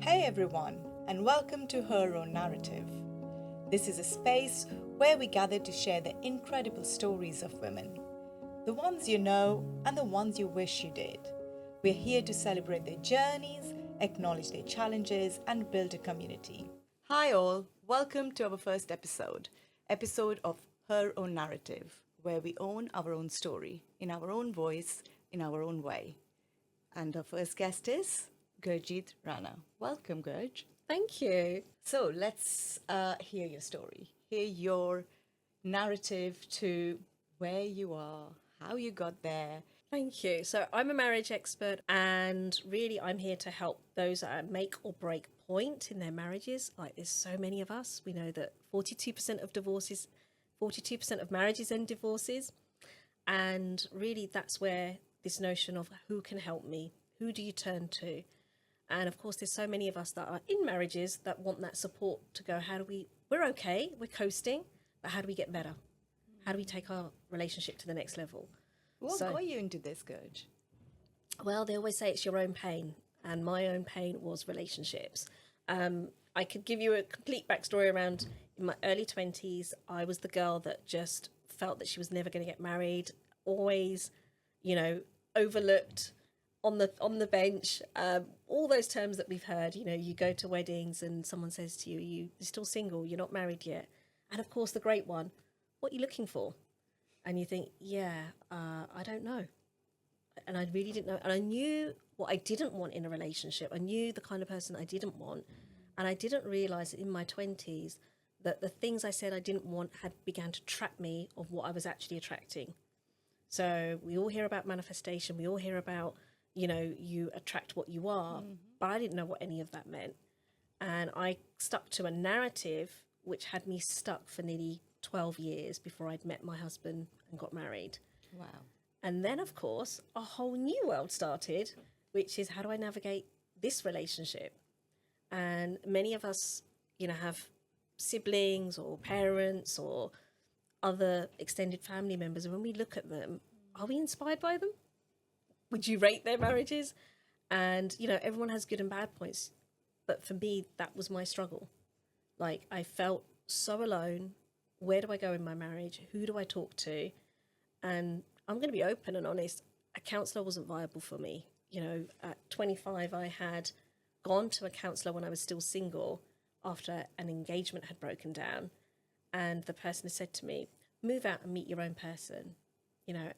Hey everyone, and welcome to Her Own Narrative. This is a space where we gather to share the incredible stories of women, the ones you know and the ones you wish you did. We're here to celebrate their journeys, acknowledge their challenges, and build a community. Hi all, welcome to our first episode of Her Own Narrative, where we own our own story in our own voice, in our own way. And our first guest is Gurjit Rana. Welcome, Gurj. Thank you. So let's hear your story, hear your narrative to where you are, how you got there. Thank you. So, I'm a marriage expert, and really, I'm here to help those that are at make or break point in their marriages. Like, there's so many of us. We know that 42% of divorces, 42% of marriages end divorces. And really, that's where this notion of who can help me, who do you turn to? And of course, there's so many of us that are in marriages that want that support to go, we're okay, we're coasting, but how do we get better? How do we take our relationship to the next level? What got you into this, Gurj? Well, they always say it's your own pain, and my own pain was relationships. I could give you a complete backstory around in my early 20s. I was the girl that just felt that she was never going to get married, always, overlooked on the bench, all those terms that we've heard. You go to weddings and someone says to you, you're still single, you're not married yet. And of course, the great one, what are you looking for? And you think, I don't know. And I really didn't know. And I knew what I didn't want in a relationship. I knew the kind of person I didn't want. And I didn't realize in my 20s that the things I said I didn't want had began to trap me of what I was actually attracting. So we all hear about manifestation. We all hear about, you attract what you are. But I didn't know what any of that meant. And I stuck to a narrative which had me stuck for nearly 12 years before I'd met my husband and got married. Wow. And then, of course, a whole new world started, which is how do I navigate this relationship? And many of us, have siblings or parents or other extended family members. And when we look at them, are we inspired by them? Would you rate their marriages? And, everyone has good and bad points. But for me, that was my struggle. Like, I felt so alone. Where do I go in my marriage? Who do I talk to? And I'm going to be open and honest. A counsellor wasn't viable for me. At 25, I had gone to a counsellor when I was still single after an engagement had broken down. And the person had said to me, move out and meet your own person,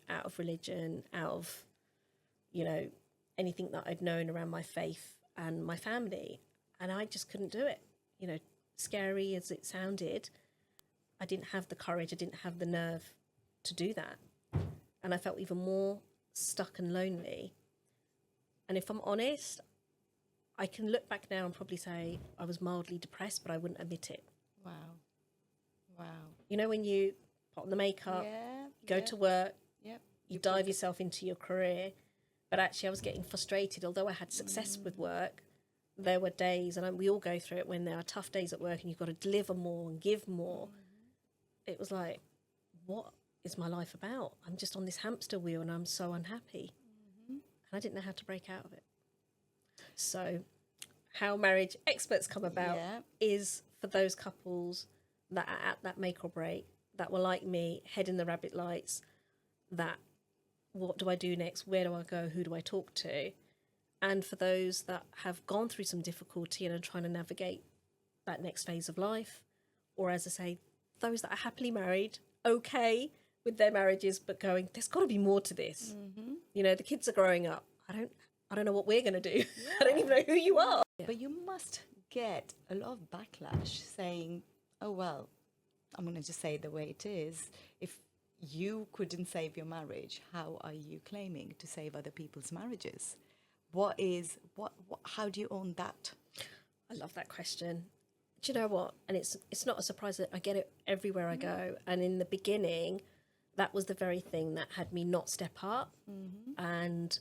out of religion, out of, anything that I'd known around my faith and my family. And I just couldn't do it. Scary as it sounded, I didn't have the courage, I didn't have the nerve to do that. And I felt even more stuck and lonely. And if I'm honest, I can look back now and probably say I was mildly depressed, but I wouldn't admit it. Wow. Wow. When you put on the makeup, go to work, you dive yourself into your career. But actually I was getting frustrated. Although I had success with work, there were days, and we all go through it, when there are tough days at work and you've got to deliver more and give more. It was like, what is my life about? I'm just on this hamster wheel and I'm so unhappy. And I didn't know how to break out of it. So how marriage experts come about is for those couples that are at that make or break, that were like me, head in the rabbit lights, that what do I do next? Where do I go? Who do I talk to? And for those that have gone through some difficulty and are trying to navigate that next phase of life, or as I say, those that are happily married, okay with their marriages, but going, there's got to be more to this. The kids are growing up. I don't know what we're going to do. I don't even know who you are. But you must get a lot of backlash saying, oh, well, I'm going to just say it the way it is. If you couldn't save your marriage, how are you claiming to save other people's marriages? How do you own that? I love that question. Do you know what? And it's not a surprise that I get it everywhere I go. And in the beginning, that was the very thing that had me not step up. And,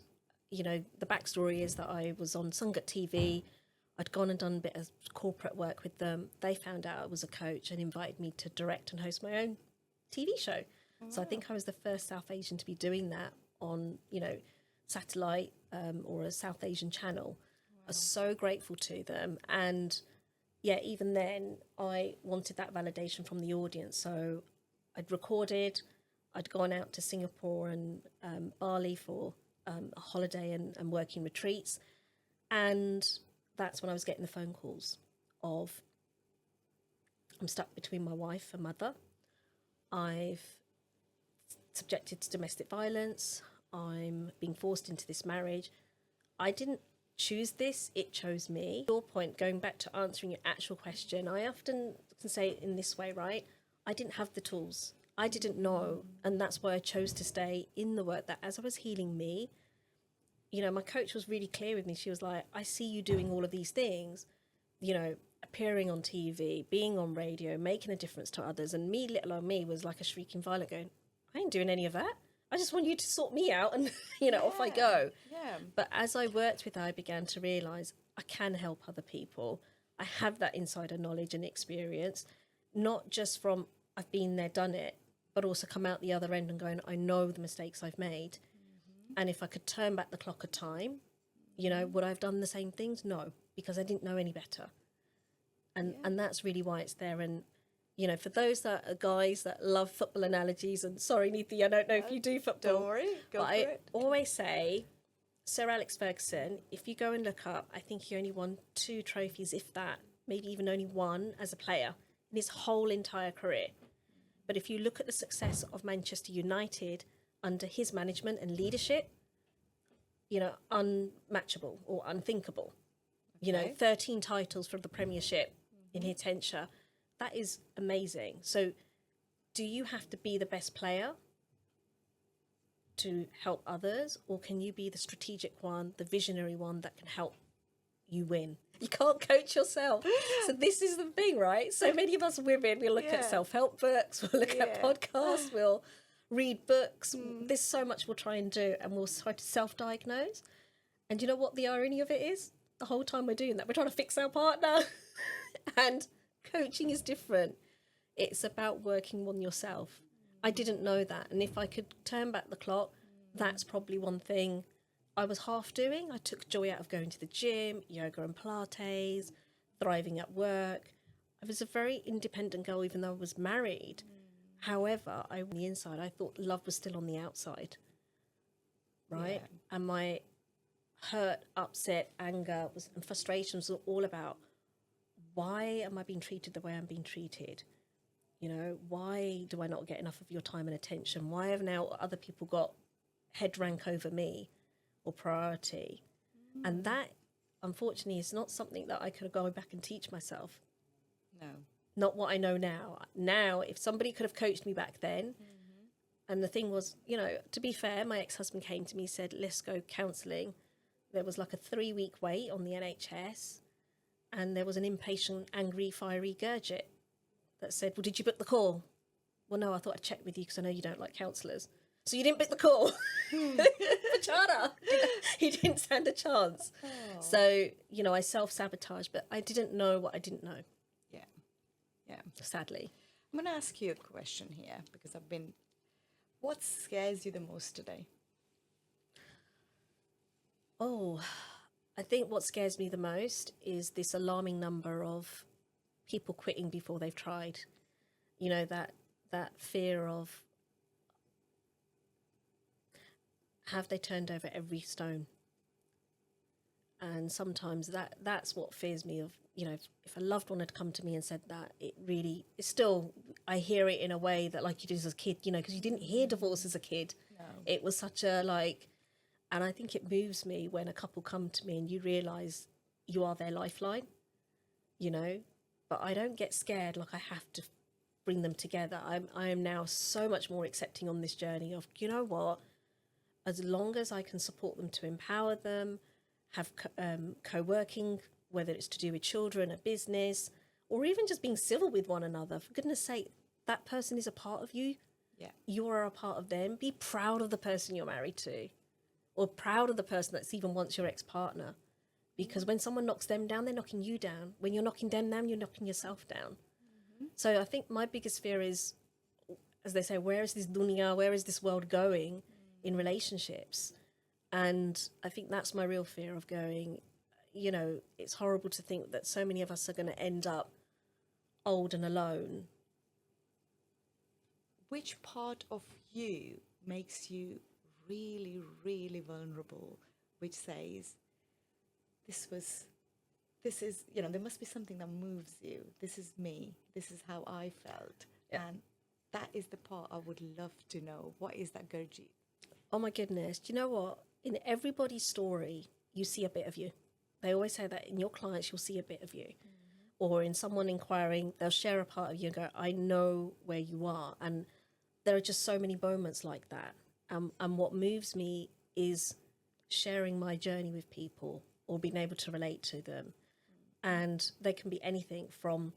the backstory is that I was on Sungut TV. I'd gone and done a bit of corporate work with them. They found out I was a coach and invited me to direct and host my own TV show. So I think I was the first South Asian to be doing that on, satellite or a South Asian channel. I was so grateful to them. And yeah, even then, I wanted that validation from the audience. So I'd recorded, I'd gone out to Singapore and Bali for a holiday and working retreats. And that's when I was getting the phone calls of, I'm stuck between my wife and mother. I've subjected to domestic violence. I'm being forced into this marriage. I didn't choose this, it chose me. Your point, going back to answering your actual question, I often can say it in this way, right? I didn't have the tools. I didn't know. And that's why I chose to stay in the work, that as I was healing me, you know, my coach was really clear with me. She was like, I see you doing all of these things, you know, appearing on TV, being on radio, making a difference to others. And me, little old me, was like a shrieking violet going, I ain't doing any of that. I just want you to sort me out and, you know, off I go. Yeah. But as I worked with her, I began to realise I can help other people. I have that insider knowledge and experience, not just from I've been there, done it, but also come out the other end and going, I know the mistakes I've made. And if I could turn back the clock of time, you know, would I have done the same things? No, because I didn't know any better. And that's really why it's there. And, you know, for those that are guys that love football analogies, and sorry, Neethi, I don't know if you do football. Don't worry, go but for I it. always say, Sir Alex Ferguson, if you go and look up, I think he only won 2 trophies, if that, maybe even only 1 as a player in his whole entire career. But if you look at the success of Manchester United under his management and leadership, you know, unmatchable or unthinkable. You know, 13 titles from the Premiership in his tenure. That is amazing. So do you have to be the best player to help others, or can you be the strategic one, the visionary one that can help you win? You can't coach yourself. So this is the thing, right? So many of us women, we'll look at self-help books, we'll look at podcasts, we'll read books. There's so much we'll try and do, and we'll try to self-diagnose. And you know what the irony of it is? The whole time we're doing that, we're trying to fix our partner. And coaching is different. It's about working on yourself. I didn't know that. And if I could turn back the clock, that's probably one thing I was half doing. I took joy out of going to the gym, yoga and Pilates, thriving at work. I was a very independent girl, even though I was married. However, on the inside, I thought love was still on the outside, right? And my hurt, upset, anger and frustrations were all about, why am I being treated the way I'm being treated? You know, why do I not get enough of your time and attention? Why have now other people got head rank over me or priority? And that, unfortunately, is not something that I could go back and teach myself. No. Not what I know now. Now, if somebody could have coached me back then, and the thing was, you know, to be fair, my ex-husband came to me, said, let's go counselling. There was like a 3-week wait on the NHS, and there was an impatient, angry, fiery Gurjit that said, well, did you book the call? Well, no, I thought I'd check with you because I know you don't like counsellors. So you didn't book the call? Pachana. He didn't stand a chance. Oh. So, you know, I self-sabotaged, but I didn't know what I didn't know. Yeah. Sadly. I'm going to ask you a question here, because what scares you the most today? Oh, I think what scares me the most is this alarming number of people quitting before they've tried. You know, that fear of, have they turned over every stone? And sometimes that's what fears me of, you know, if a loved one had come to me and said that, it's still, I hear it in a way that like you did as a kid, you know, because you didn't hear divorce as a kid. No. It was such a and I think it moves me when a couple come to me and you realise you are their lifeline, you know, but I don't get scared like I have to bring them together. I am now so much more accepting on this journey of, you know what, as long as I can support them to empower them, have co-working, whether it's to do with children, a business, or even just being civil with one another. For goodness sake, that person is a part of you. Yeah. You are a part of them. Be proud of the person you're married to, or proud of the person that's even once your ex-partner. Because when someone knocks them down, they're knocking you down. When you're knocking them down, you're knocking yourself down. So I think my biggest fear is, as they say, where is this dunya, where is this world going in relationships? And I think that's my real fear of going, you know, it's horrible to think that so many of us are going to end up old and alone. Which part of you makes you really, really vulnerable, which says, this is, you know, there must be something that moves you. This is me. This is how I felt. Yeah. And that is the part I would love to know. What is that, Gurjit? Oh my goodness. Do you know what? In everybody's story, you see a bit of you. They always say that in your clients, you'll see a bit of you. Or in someone inquiring, they'll share a part of you and go, I know where you are. And there are just so many moments like that. And what moves me is sharing my journey with people or being able to relate to them. And they can be anything from,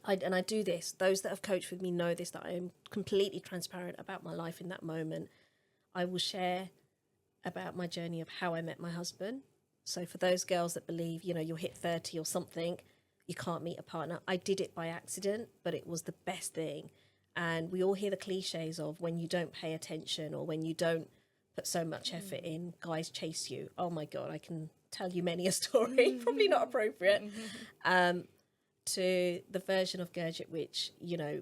I do this, those that have coached with me know this, that I am completely transparent about my life in that moment. I will share about my journey of how I met my husband. So for those girls that believe, you know, you'll hit 30 or something, you can't meet a partner. I did it by accident, but it was the best thing. And we all hear the cliches of when you don't pay attention or when you don't put so much effort in, guys chase you. Oh my God, I can tell you many a story, probably not appropriate, to the version of Gurjit, which, you know,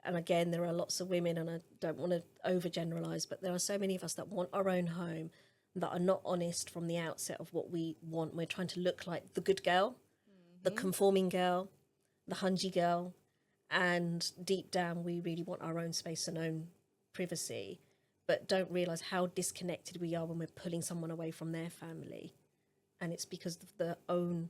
and again, there are lots of women, and I don't want to overgeneralize, but there are so many of us that want our own home, that are not honest from the outset of what we want. We're trying to look like the good girl, the conforming girl, the hungy girl, and deep down, we really want our own space and own privacy, but don't realize how disconnected we are when we're pulling someone away from their family. And it's because of the own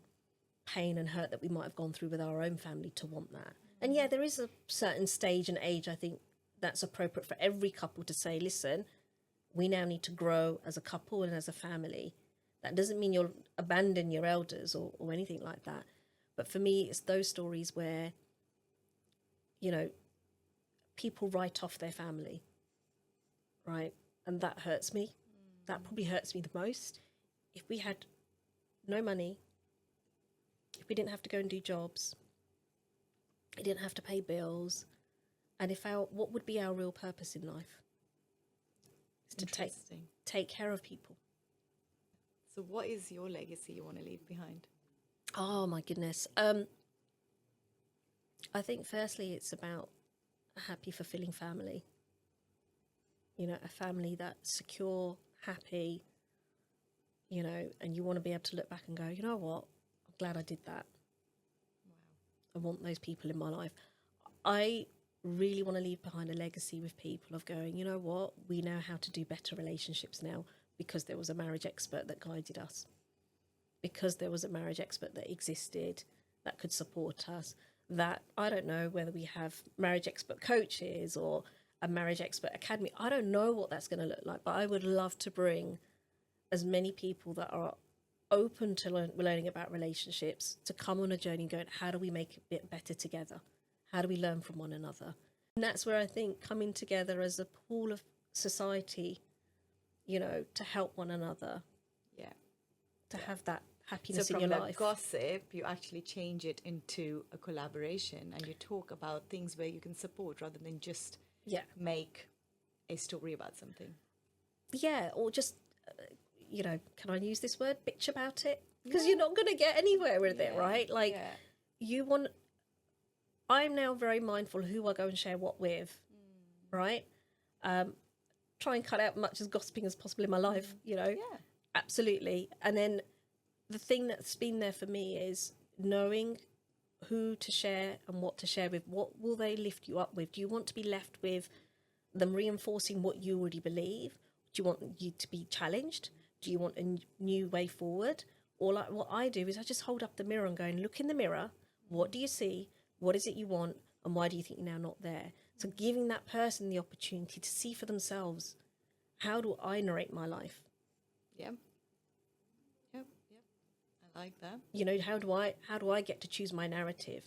pain and hurt that we might have gone through with our own family to want that. And yeah, there is a certain stage and age, I think, that's appropriate for every couple to say, listen, we now need to grow as a couple and as a family. That doesn't mean you'll abandon your elders or anything like that. But for me, it's those stories where, you know, people write off their family, right? And that hurts me. That probably hurts me the most. If we had no money, if we didn't have to go and do jobs, we didn't have to pay bills, and what would be our real purpose in life? Is to take care of people. So what is your legacy you want to leave behind? Oh my goodness. I think firstly it's about a happy, fulfilling family. You know, a family that's secure, happy, you know, and you want to be able to look back and go, you know what, I'm glad I did that. Wow. I want those people in my life. I really want to leave behind a legacy with people of going, you know what, we know how to do better relationships now because there was a marriage expert that guided us, because there was a marriage expert that existed that could support us, that I don't know whether we have marriage expert coaches or a marriage expert academy. I don't know what that's going to look like, but I would love to bring as many people that are open to learning about relationships to come on a journey going, how do we make it a bit better together? How do we learn from one another? And that's where I think coming together as a pool of society, you know, to help one another. Yeah. To have that happiness in your life. So from gossip, you actually change it into a collaboration and you talk about things where you can support rather than just make a story about something. Yeah, or just, you know, can I use this word? Bitch about it? Because you're not going to get anywhere with it, right? Like, you want... I'm now very mindful who I go and share what with, right? Try and cut out much as gossiping as possible in my life, you know? Yeah. Absolutely. And then the thing that's been there for me is knowing who to share and what to share with. What will they lift you up with? Do you want to be left with them reinforcing what you already believe? Do you want you to be challenged? Do you want a new way forward? Or like what I do is I just hold up the mirror and go and look in the mirror. What do you see? What is it you want? And why do you think you're now not there? So giving that person the opportunity to see for themselves, how do I narrate my life? Yep. I like that. You know, how do I get to choose my narrative?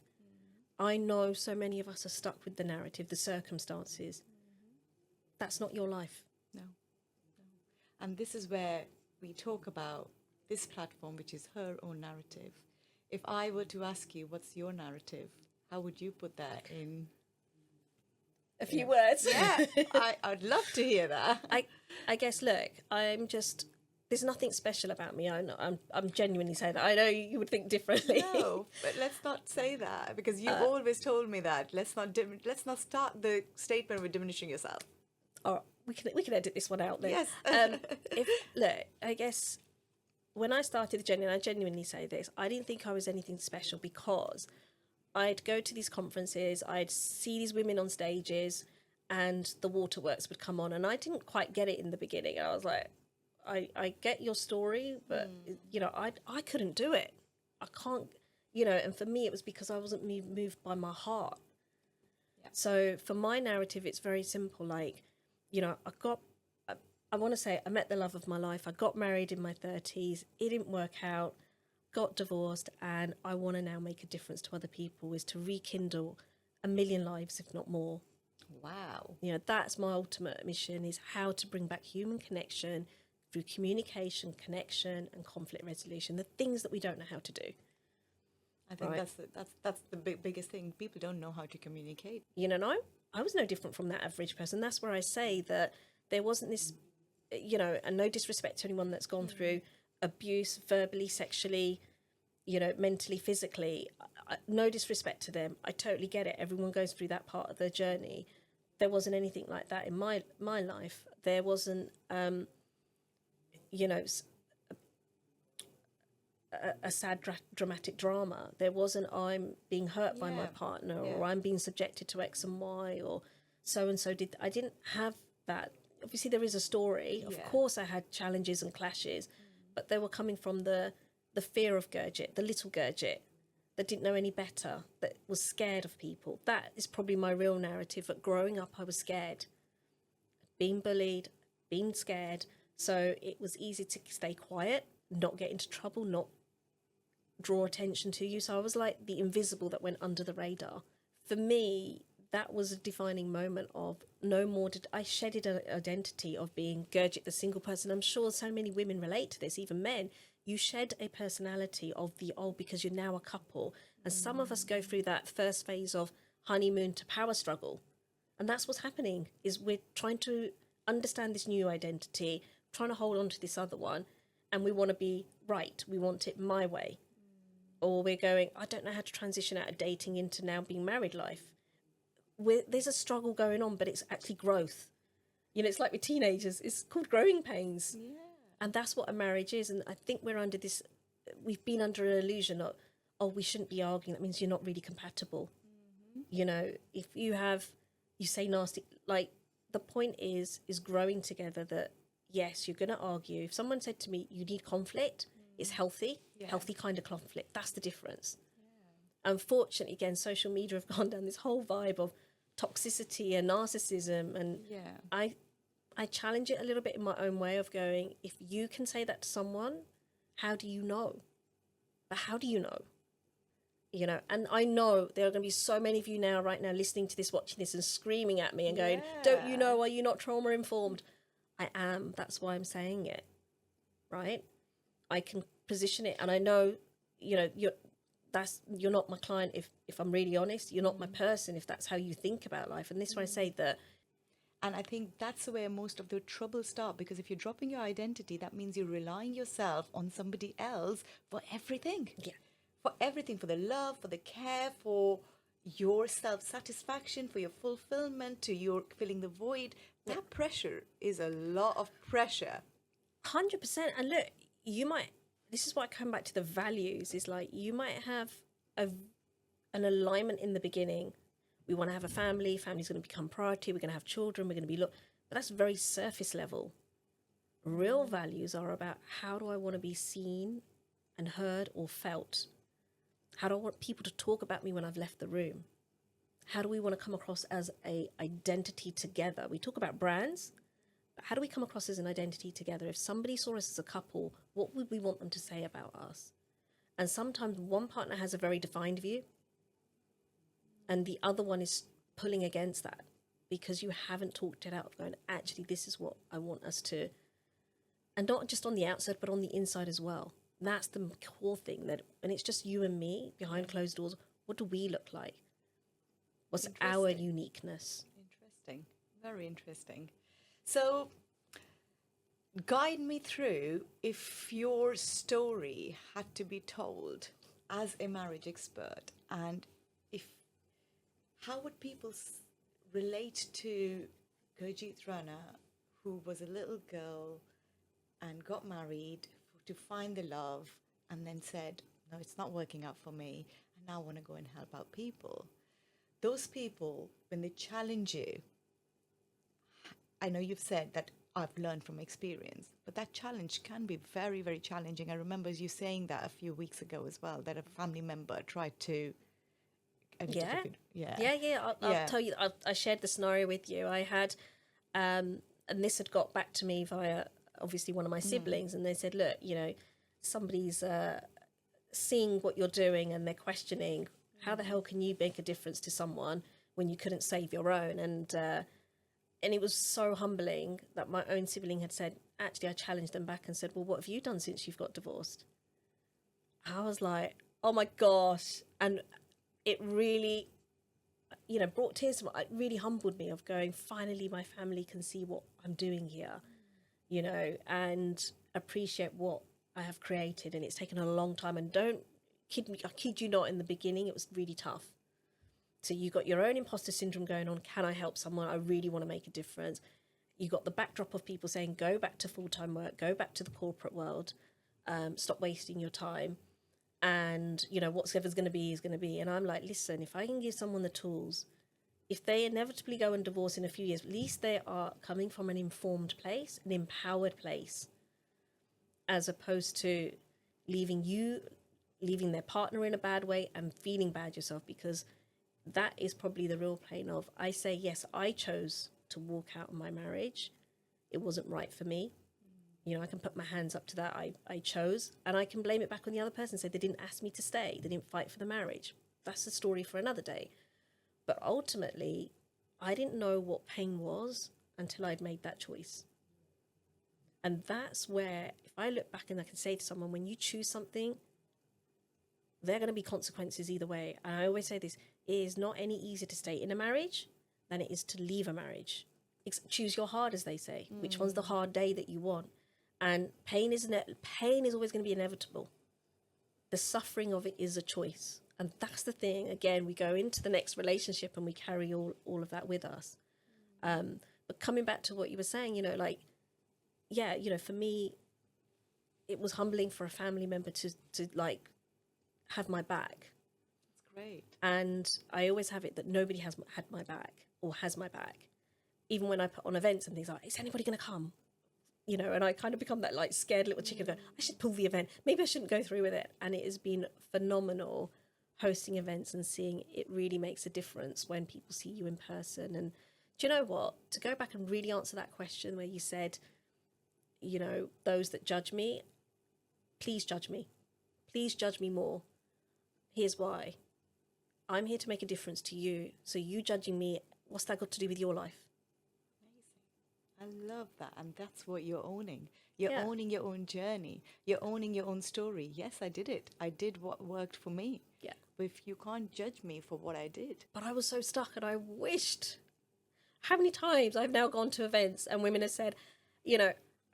I know so many of us are stuck with the narrative, the circumstances. That's not your life. No. And this is where we talk about this platform, which is her own narrative. If I were to ask you, what's your narrative? How would you put that in a few words? Yeah, I'd love to hear that. I guess, look, I'm just there's nothing special about me. I'm genuinely saying that. I know you would think differently. No, but let's not say that, because you've always told me that. Let's not start the statement with diminishing yourself. Or we can edit this one out then. Yes. Look, I guess when I started the journey, and I genuinely say this, I didn't think I was anything special, because I'd go to these conferences, I'd see these women on stages, and the waterworks would come on, and I didn't quite get it in the beginning. I was like, I get your story, but you know, I couldn't do it. I can't, you know. And for me, it was because I wasn't moved by my heart. Yeah. So for my narrative, it's very simple. Like, you know, I want to say I met the love of my life. I got married in my 30s. It didn't work out. Got divorced, and I want to now make a difference to other people. Is to rekindle 1 million lives, if not more. Wow. You know, that's my ultimate mission: is how to bring back human connection through communication, connection, and conflict resolution, the things that we don't know how to do. I think that's the biggest thing. People don't know how to communicate. You know, no, I was no different from that average person. That's where I say that there wasn't this, you know, and no disrespect to anyone that's gone through abuse, verbally, sexually, you know, mentally, physically. No disrespect to them. I totally get it. Everyone goes through that part of their journey. There wasn't anything like that in my life. There wasn't, you know, a sad dramatic drama. There wasn't I'm being hurt by my partner, or I'm being subjected to X and Y, or so and so did. I didn't have that. Obviously there is a story. Of course I had challenges and clashes, but they were coming from the fear of Gurjit, the little Gurjit that didn't know any better, that was scared of people. That is probably my real narrative. But growing up, I was scared, being bullied, being scared. So it was easy to stay quiet, not get into trouble, not draw attention to you. So I was like the invisible that went under the radar. For me, that was a defining moment of no more did I shedded an identity of being Gurjit, the single person. I'm sure so many women relate to this, even men. You shed a personality of the old because you're now a couple. And some of us go through that first phase of honeymoon to power struggle. And that's what's happening, is we're trying to understand this new identity, trying to hold on to this other one, and we want to be right. We want it my way. Or we're going, I don't know how to transition out of dating into now being married life. There's a struggle going on, but it's actually growth. You know, it's like with teenagers, it's called growing pains. Yeah. And that's what a marriage is. And I think we've been under an illusion of, oh, we shouldn't be arguing. That means you're not really compatible. You know, if you say nasty, like, the point is growing together. That yes, you're going to argue. If someone said to me, you need conflict, it's healthy kind of conflict. That's the difference. Yeah. Unfortunately, again, social media have gone down this whole vibe of toxicity and narcissism. And I challenge it a little bit in my own way of going, if you can say that to someone, how do you know? But how do you know? You know, and I know there are going to be so many of you right now listening to this, watching this and screaming at me and going, don't you know, are you not trauma informed? I am. That's why I'm saying it, right? I can position it, and I know, you know, you're not my client if I'm really honest. You're not my person if that's how you think about life. And this is why I say that. And I think that's where most of the trouble starts, because if you're dropping your identity, that means you're relying yourself on somebody else for everything. Yeah. For everything, for the love, for the care, for your self-satisfaction, for your fulfillment, to your filling the void. That pressure is a lot of pressure. 100%. And look, this is why I come back to the values, is like, you might have an alignment in the beginning. We want to have a family. Family's going to become priority. We're going to have children. We're going to be but that's very surface level. Real values are about, how do I want to be seen and heard or felt? How do I want people to talk about me when I've left the room? How do we want to come across as a identity together? We talk about brands, but how do we come across as an identity together? If somebody saw us as a couple, what would we want them to say about us? And sometimes one partner has a very defined view, and the other one is pulling against that because you haven't talked it out, going, actually, this is what I want us to, and not just on the outside, but on the inside as well. That's the core thing, that when it's just you and me behind closed doors, what do we look like? What's our uniqueness? Interesting. Very interesting. So Guide me through, if your story had to be told as a marriage expert, and if how would people relate to Gurjit Rana, who was a little girl and got married to find the love, and then said, no, it's not working out for me, and now I want to go and help out people. Those people, when they challenge you, I know you've said that I've learned from experience, but that challenge can be very, very challenging. I remember you saying that a few weeks ago as well, that a family member tried to edit Yeah. a video. Yeah. Yeah. I'll Yeah. tell you, I shared the scenario with you. I had, and this had got back to me via obviously one of my siblings, and they said, look, somebody's seeing what you're doing and they're questioning, how the hell can you make a difference to someone when you couldn't save your own? And it was so humbling that my own sibling had said, actually, I challenged them back and said, well, what have you done since you've got divorced? I was like, oh my gosh. And it really, brought tears to my, it really humbled me of going, finally, my family can see what I'm doing here, and appreciate what I have created. And it's taken a long time. And don't kid me, I kid you not, in the beginning, it was really tough. So you got your own imposter syndrome going on. Can I help someone? I really want to make a difference. You got the backdrop of people saying, go back to full-time work, go back to the corporate world, stop wasting your time. And, whatever's going to be is going to be. And I'm like, listen, if I can give someone the tools, if they inevitably go and divorce in a few years, at least they are coming from an informed place, an empowered place, as opposed to leaving their partner in a bad way and feeling bad yourself, because that is probably the real pain of, I say, yes, I chose to walk out of my marriage. It wasn't right for me. I can put my hands up to that. I chose, and I can blame it back on the other person, say they didn't ask me to stay. They didn't fight for the marriage. That's a story for another day. But ultimately, I didn't know what pain was until I'd made that choice. And that's where, if I look back and I can say to someone, when you choose something, there are going to be consequences either way. And I always say this, it is not any easier to stay in a marriage than it is to leave a marriage. Choose your hard, as they say. Which one's the hard day that you want? And pain is always going to be inevitable. The suffering of it is a choice. And that's the thing. Again, we go into the next relationship and we carry all of that with us. But coming back to what you were saying, for me, it was humbling for a family member to have my back. That's great. And I always have it that nobody has had my back or has my back. Even when I put on events and things like, is anybody going to come? And I kind of become that scared little chicken going, I should pull the event. Maybe I shouldn't go through with it. And it has been phenomenal hosting events and seeing it really makes a difference when people see you in person. And do you know what? To go back and really answer that question where you said, those that judge me, please judge me. Please judge me more. Here's why. I'm here to make a difference to you. So you judging me, what's that got to do with your life? Amazing. I love that. And that's what you're owning. You're owning your own journey. You're owning your own story. Yes, I did it. I did what worked for me. Yeah. But if you can't judge me for what I did. But I was so stuck, and I wished. How many times I've now gone to events and women have said,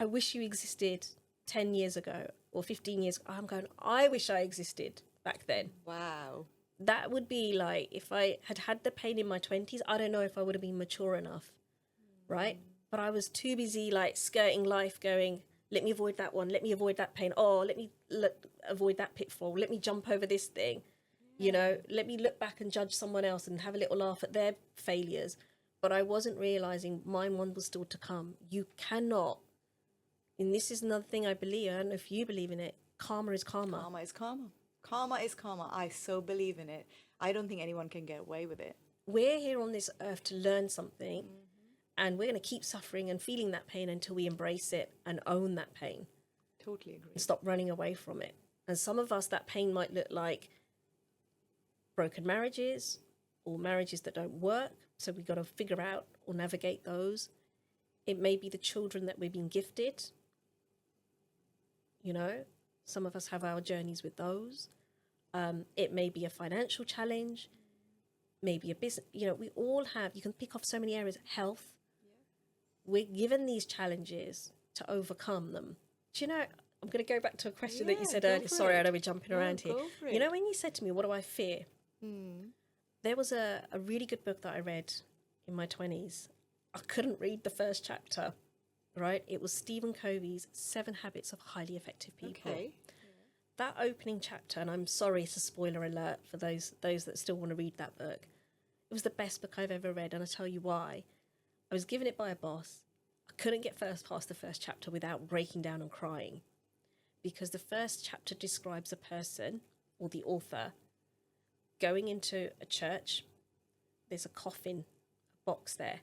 I wish you existed 10 years ago or 15 years ago. I'm going, I wish I existed back then. Wow. That would be like, if I had had the pain in my 20s, I don't know if I would have been mature enough, right? But I was too busy skirting life going, let me avoid that one, let me avoid that pain. Oh, let me avoid that pitfall. Let me jump over this thing. Let me look back and judge someone else and have a little laugh at their failures. But I wasn't realizing mine one was still to come. You cannot, and this is another thing I believe, I don't know if you believe in it, karma is karma. Karma is karma. Karma is karma. I so believe in it. I don't think anyone can get away with it. We're here on this earth to learn something, and we're going to keep suffering and feeling that pain until we embrace it and own that pain. Totally agree. And stop running away from it. And some of us, that pain might look like broken marriages or marriages that don't work. So we've got to figure out or navigate those. It may be the children that we've been gifted. Some of us have our journeys with those. It may be a financial challenge, maybe a business. We all have, you can pick off so many areas. Health. Yeah. We're given these challenges to overcome them. Do you know, I'm going to go back to a question that you Yeah, said go earlier. for Sorry, I it. know we're jumping No, around here. go for You know, it. when you said to me, what do I fear? There was a really good book that I read in my 20s. I couldn't read the first chapter, right? It was Stephen Covey's 7 Habits of Highly Effective People. Okay. That opening chapter, and I'm sorry, it's a spoiler alert for those that still want to read that book. It was the best book I've ever read, and I'll tell you why. I was given it by a boss. I couldn't get past the first chapter without breaking down and crying, because the first chapter describes a person, or the author, going into a church. There's a coffin, a box there,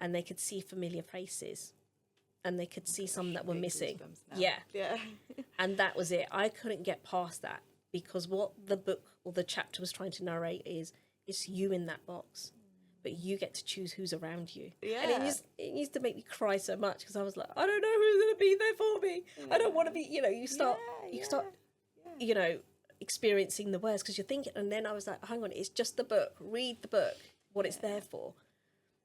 and they could see familiar faces, and they could see some that were missing. Yeah. And that was it. I couldn't get past that, because what the book or the chapter was trying to narrate is, it's you in that box, but you get to choose who's around you. Yeah. And it used to make me cry so much, because I was like, I don't know who's going to be there for me. I don't want to be, you start, you know, experiencing the worst, because you're thinking, and then I was like, hang on, it's just the book. Read the book, what it's there for.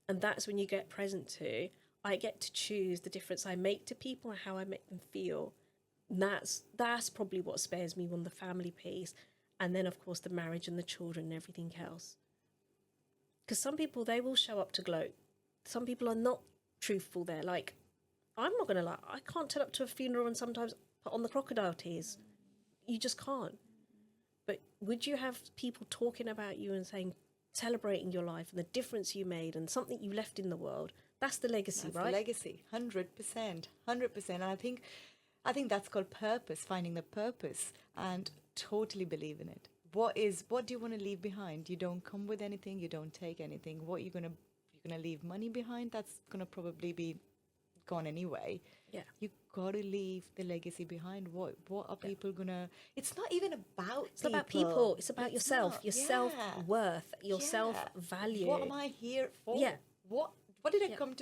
And that's when you get present to, I get to choose the difference I make to people and how I make them feel. And that's probably what spares me on the family piece. And then, of course, the marriage and the children and everything else. Because some people, they will show up to gloat. Some people are not truthful there. Like, I'm not going to lie, I can't turn up to a funeral and sometimes put on the crocodile tears. You just can't. But would you have people talking about you and saying, celebrating your life and the difference you made and something you left in the world? That's the legacy, That's right? the legacy, 100%, 100%. And I think that's called purpose, finding the purpose, and totally believe in it. What do you want to leave behind? You don't come with anything, you don't take anything. You're gonna leave money behind? That's gonna probably be gone anyway. Yeah. You gotta leave the legacy behind. What are people gonna? It's not even about. It's not about people. It's about yourself, not. your Yeah. self-worth, your Yeah. self-value. What am I here for? Yeah. What did I come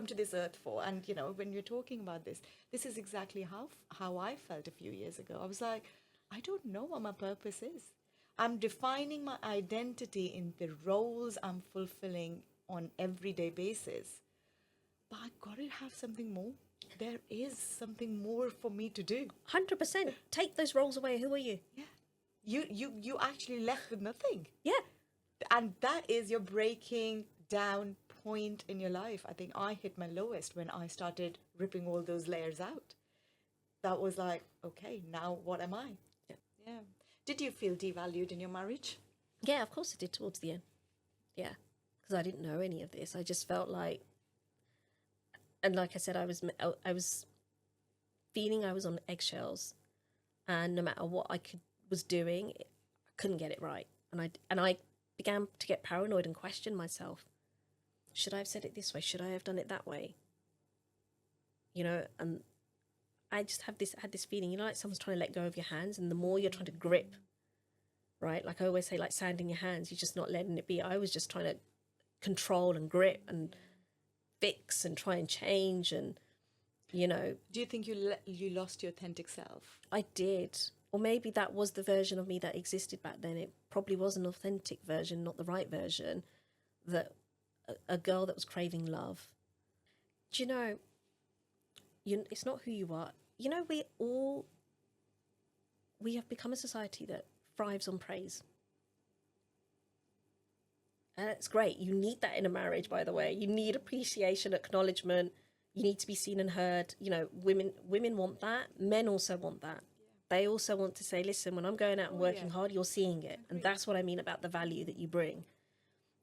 to this earth for? And when you're talking about this is exactly how I felt a few years ago. I was like, I don't know what my purpose is. I'm defining my identity in the roles I'm fulfilling on everyday basis. But I gotta have something more. There is something more for me to do. 100%. Take those roles away. Who are you? Yeah. You actually left with nothing. Yeah. And that is your breaking down point in your life. I think I hit my lowest when I started ripping all those layers out. That was like, okay, now what am I? Yeah. Did you feel devalued in your marriage? Yeah, of course I did towards the end. Yeah. Because I didn't know any of this. I just felt like, and like I said, I was feeling I was on eggshells, and no matter what was doing, I couldn't get it right. And I began to get paranoid and question myself. Should I have said it this way? Should I have done it that way? And I just had this feeling, like someone's trying to let go of your hands, and the more you're trying to grip, right? Like I always say, like sanding your hands, you're just not letting it be. I was just trying to control and grip and fix and try and change, and Do you think you lost your authentic self? I did. Or maybe that was the version of me that existed back then. It probably was an authentic version, not the right version, that a girl that was craving love. Do you know, it's not who you are. We have become a society that thrives on praise. And it's great. You need that in a marriage, by the way. You need appreciation, acknowledgement. You need to be seen and heard. Women want that. Men also want that. They also want to say, listen, when I'm going out and working hard, you're seeing it. And that's what I mean about the value that you bring.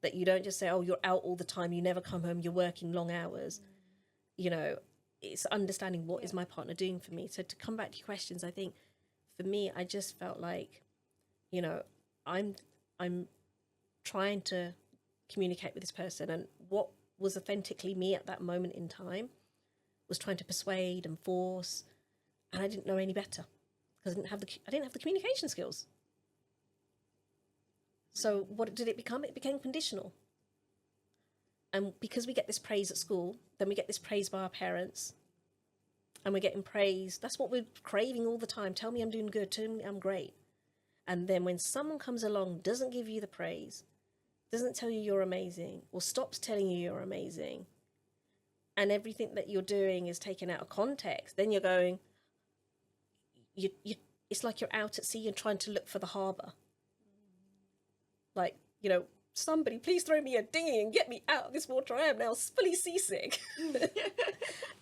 That you don't just say, oh, you're out all the time, you never come home, you're working long hours. It's understanding what is my partner doing for me. So to come back to your questions, I think for me, I just felt like, I'm trying to communicate with this person, and what was authentically me at that moment in time was trying to persuade and force, and I didn't know any better because I didn't have the communication skills. So what did it become? It became conditional. And because we get this praise at school, then we get this praise by our parents, and we're getting praise. That's what we're craving all the time. Tell me I'm doing good. Tell me I'm great. And then when someone comes along, doesn't give you the praise, doesn't tell you you're amazing, or stops telling you you're amazing, and everything that you're doing is taken out of context, then you're going, you it's like you're out at sea and trying to look for the harbour. Like, you know, somebody please throw me a dinghy and get me out of this water. I am now fully seasick. And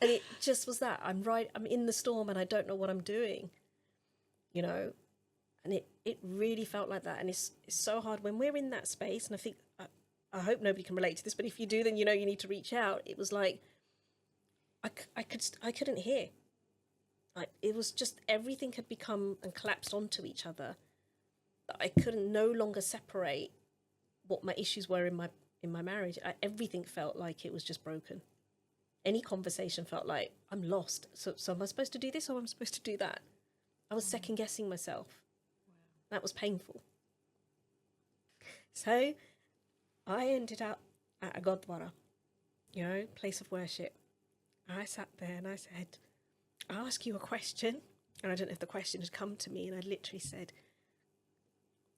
it just was that. I'm in the storm and I don't know what I'm doing, you know. And it really felt like that. And it's so hard when we're in that space. And I think, I hope nobody can relate to this, but if you do, then you know you need to reach out. It was like, I couldn't hear. It was just, everything had become and collapsed onto each other, that I couldn't no longer separate what my issues were in my marriage. Everything felt like it was just broken. Any conversation felt like I'm lost. So am I supposed to do this or am I supposed to do that? I was second guessing myself. Wow. That was painful. So I ended up at a Gurdwara, you know, place of worship. I sat there and I said, I'll ask you a question. And I don't know if the question had come to me, and I literally said,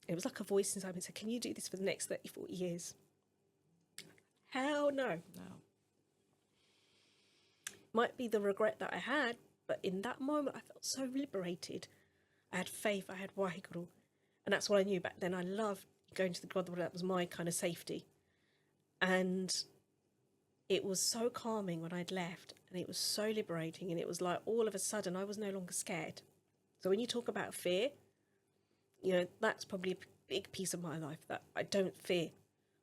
it was like a voice inside me said, can you do this for the next 30, 40 years? Hell no. No. Might be the regret that I had, but in that moment I felt so liberated. I had faith, I had waheguru. And that's what I knew back then. I loved going to the Gurdwara. That was my kind of safety. And it was so calming when I'd left, and it was so liberating, and it was like all of a sudden I was no longer scared. So when you talk about fear, you know, that's probably a big piece of my life, that I don't fear.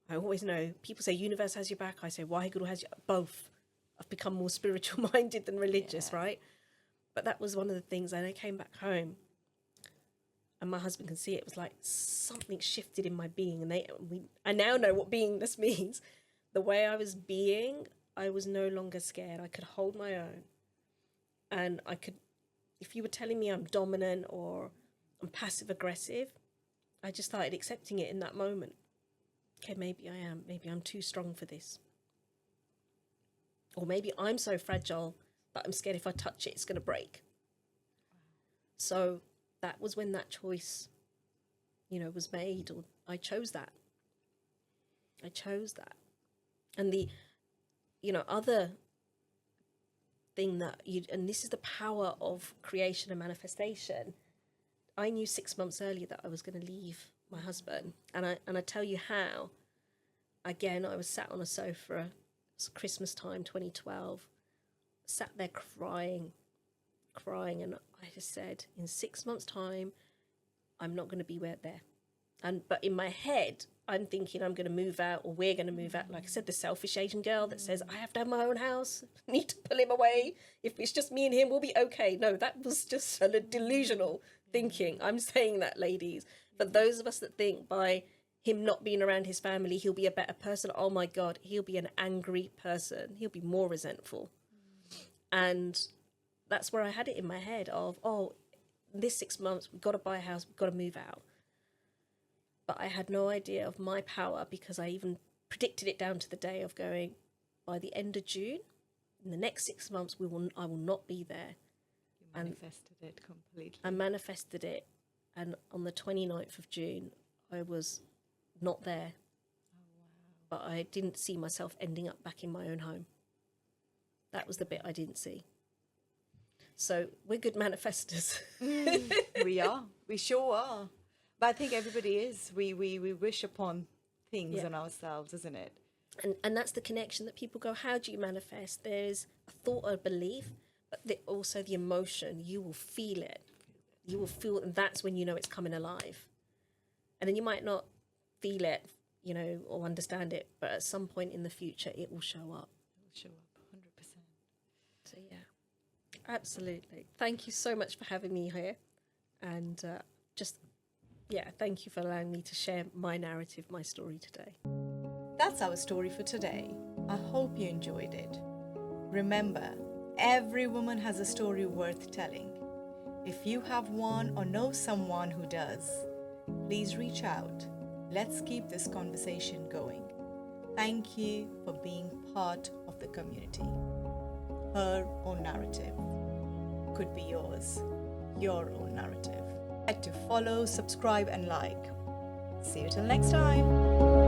I always know, people say universe has your back, I say waheguru has your, both. I've become more spiritual minded than religious, right? But that was one of the things. And I came back home, and my husband can see it, was like something shifted in my being, and I now know what beingness means. The way I was being, I was no longer scared. I could hold my own. And I could, if you were telling me I'm dominant or I'm passive aggressive, I just started accepting it in that moment. Okay, maybe I am. Maybe I'm too strong for this. Or maybe I'm so fragile that I'm scared if I touch it, it's going to break. So that was when that choice, you know, was made, or I chose that. I chose that. And the, you know, other thing that and this is the power of creation and manifestation. I knew 6 months earlier that I was going to leave my husband. And I tell you how. Again, I was sat on a sofa, it was Christmas time, 2012, sat there crying. And I just said, in 6 months' time, I'm not going to be there. But in my head, I'm thinking I'm going to move out, or we're going to move out. Like I said, the selfish Asian girl that says, I have to have my own house, need to pull him away. If it's just me and him, we'll be okay. No, that was just a delusional thinking. I'm saying that, ladies. For those of us that think by him not being around his family, he'll be a better person. Oh my God, he'll be an angry person. He'll be more resentful. And that's where I had it in my head of, this 6 months, we've got to buy a house, we've got to move out. But I had no idea of my power, because I even predicted it down to the day of going, by the end of June, in the next 6 months, I will not be there. You manifested it completely. I manifested it. And on the 29th of June, I was not there. Oh, wow. But I didn't see myself ending up back in my own home. That was the bit I didn't see. So we're good manifestors. We are. We sure are. But I think everybody is. We wish upon things in ourselves, isn't it? And that's the connection that people go, how do you manifest? There's a thought or belief, but also the emotion. You will feel it. You will feel, and that's when you know it's coming alive. And then you might not feel it, you know, or understand it, but at some point in the future, it will show up. It will show up, 100%. So yeah, absolutely. Thank you so much for having me here. And thank you for allowing me to share my narrative, my story today. That's our story for today. I hope you enjoyed it. Remember, every woman has a story worth telling. If you have one or know someone who does, please reach out. Let's keep this conversation going. Thank you for being part of the community. Her own narrative could be yours, your own narrative. To follow, subscribe, and like. See you till next time.